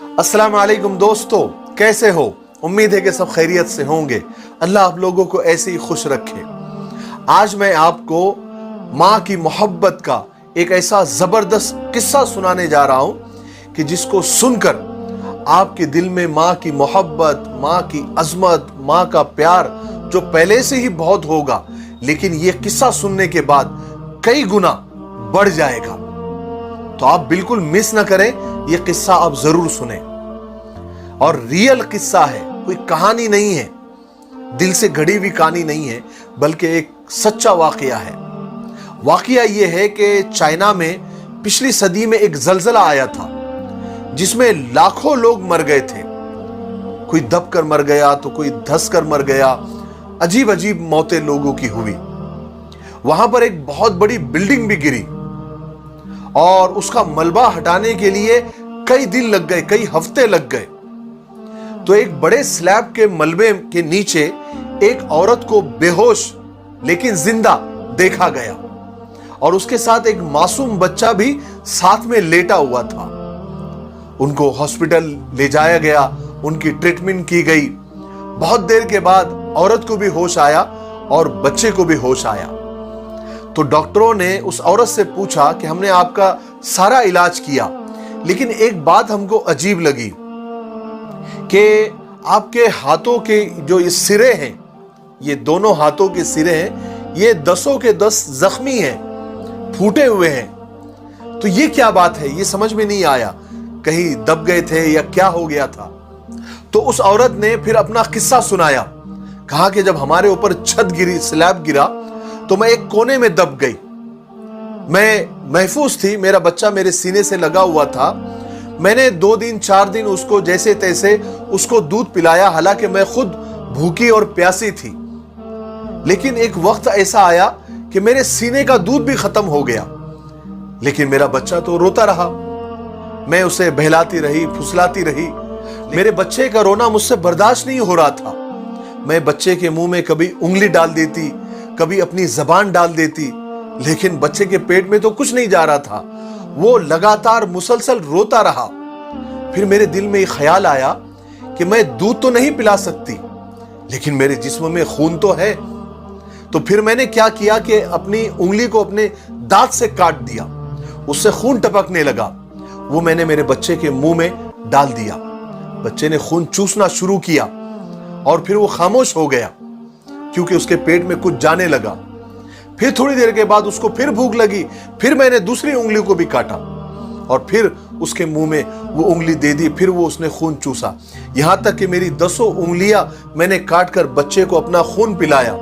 अस्सलाम वालेकुम दोस्तों, कैसे हो? उम्मीद है कि सब खैरियत से होंगे। अल्लाह आप लोगों को ऐसे ही खुश रखे। आज मैं आपको माँ की मोहब्बत का एक ऐसा जबरदस्त किस्सा सुनाने जा रहा हूं कि जिसको सुनकर आपके दिल में माँ की मोहब्बत, माँ की अजमत, माँ का प्यार जो पहले से ही बहुत होगा, लेकिन ये किस्सा सुनने के बाद कई गुना बढ़ जाएगा। तो आप बिल्कुल मिस ना करें, ये किस्सा आप जरूर सुने। और रियल किस्सा है, कोई कहानी नहीं है, दिल से घड़ी हुई कहानी नहीं है, बल्कि एक सच्चा वाकया है। वाकया ये है कि चाइना में पिछली सदी में एक जलजला आया था जिसमें लाखों लोग मर गए थे। कोई दब कर मर गया तो कोई धंस कर मर गया। अजीब अजीब मौतें लोगों की हुई। वहां पर एक बहुत बड़ी बिल्डिंग भी गिरी और उसका मलबा हटाने के लिए कई दिन लग गए, कई हफ्ते लग गए। तो एक बड़े स्लैब के मलबे के नीचे एक औरत को बेहोश लेकिन जिंदा देखा गया और उसके साथ एक मासूम बच्चा भी साथ में लेटा हुआ था। उनको हॉस्पिटल ले जाया गया, उनकी ट्रीटमेंट की गई। बहुत देर के बाद औरत को भी होश आया और बच्चे को भी होश आया। तो डॉक्टरों ने उस औरत से पूछा कि हमने आपका सारा इलाज किया, लेकिन एक बात हमको अजीब लगी कि आपके हाथों के जो ये सिरे हैं, ये दोनों हाथों के सिरे हैं, ये 10 के 10 जख्मी हैं, फूटे हुए हैं। तो ये क्या बात है, ये समझ में नहीं आया, कहीं दब गए थे या क्या हो गया था। तो उस औरत ने फिर अपना किस्सा सुनाया। कहा कि जब हमारे ऊपर छत गिरी, स्लैब गिरा, तो मैं एक कोने में दब गई। मैं महफूज थी, मेरा बच्चा मेरे सीने से लगा हुआ था। मैंने 2 दिन 4 दिन उसको जैसे तैसे उसको दूध पिलाया, हालांकि मैं खुद भूखी और प्यासी थी। लेकिन एक वक्त ऐसा आया कि मेरे सीने का दूध भी खत्म हो गया, लेकिन मेरा बच्चा तो रोता रहा। मैं उसे बहलाती रही, फुसलाती रही। मेरे बच्चे का रोना मुझसे बर्दाश्त नहीं हो रहा था। मैं बच्चे के मुंह में कभी उंगली डाल देती, कभी अपनी जबान डाल देती, लेकिन बच्चे के पेट में तो कुछ नहीं जा रहा था। वो लगातार मुसलसल रोता रहा। फिर मेरे दिल में एक ख्याल आया कि मैं दूध तो नहीं पिला सकती, लेकिन मेरे जिस्म में खून तो है। तो फिर मैंने क्या किया कि अपनी उंगली को अपने दांत से काट दिया, उससे खून टपकने लगा। वो मैंने मेरे बच्चे के मुंह में डाल दिया। बच्चे ने खून चूसना शुरू किया और फिर वो खामोश हो गया क्योंकि उसके पेट में कुछ जाने लगा। फिर थोड़ी देर के बाद उसको फिर भूख लगी, फिर मैंने दूसरी उंगली को भी काटा और फिर उसके मुंह में वो उंगली दे दी। फिर वो उसने खून चूसा, यहां तक कि मेरी 10 उंगलियां मैंने काट कर बच्चे को अपना खून पिलाया।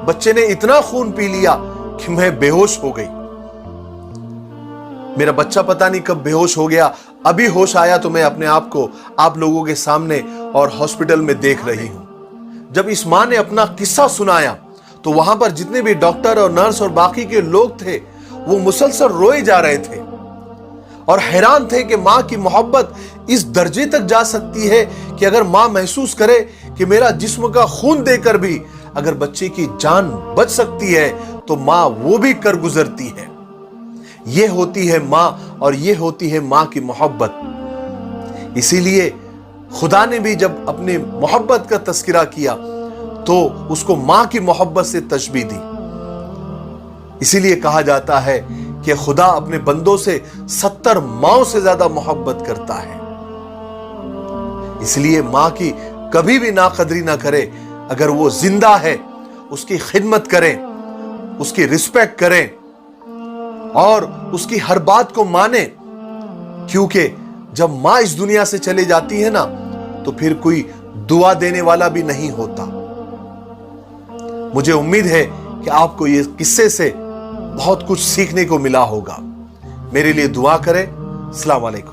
बच्चे ने इतना खून पी लिया कि मैं बेहोश हो गई। मेरा बच्चा पता नहीं कब बेहोश हो गया। अभी होश आया तो मैं अपने आप को आप लोगों के सामने और हॉस्पिटल में देख रही हूं। जब इस मां ने अपना किस्सा सुनाया तो वहां पर जितने भी डॉक्टर और नर्स और बाकी के लोग थे, वो मुसलसल रोए जा रहे थे और हैरान थे कि मां की मोहब्बत इस दर्जे तक जा सकती है कि अगर मां महसूस करे कि मेरा जिस्म का खून देकर भी अगर बच्चे की जान बच सकती है तो मां वो भी कर गुजरती है। ये होती है मां और ये होती है मां की मोहब्बत। इसीलिए खुदा ने भी जब अपनी मोहब्बत का तस्करा किया तो उसको मां की मोहब्बत से तशबीह दी। इसीलिए कहा जाता है कि खुदा अपने बंदों से 70 माओं से ज्यादा मोहब्बत करता है। इसलिए मां की कभी भी नाकदरी ना करे। अगर वो जिंदा है, उसकी खिदमत करें, उसकी रिस्पेक्ट करें और उसकी हर बात को माने, क्योंकि जब मां इस दुनिया से चली जाती है ना, तो फिर कोई दुआ देने वाला भी नहीं होता। मुझे उम्मीद है कि आपको ये किस्से से बहुत कुछ सीखने को मिला होगा। मेरे लिए दुआ करें। अस्सलाम वालेकुम।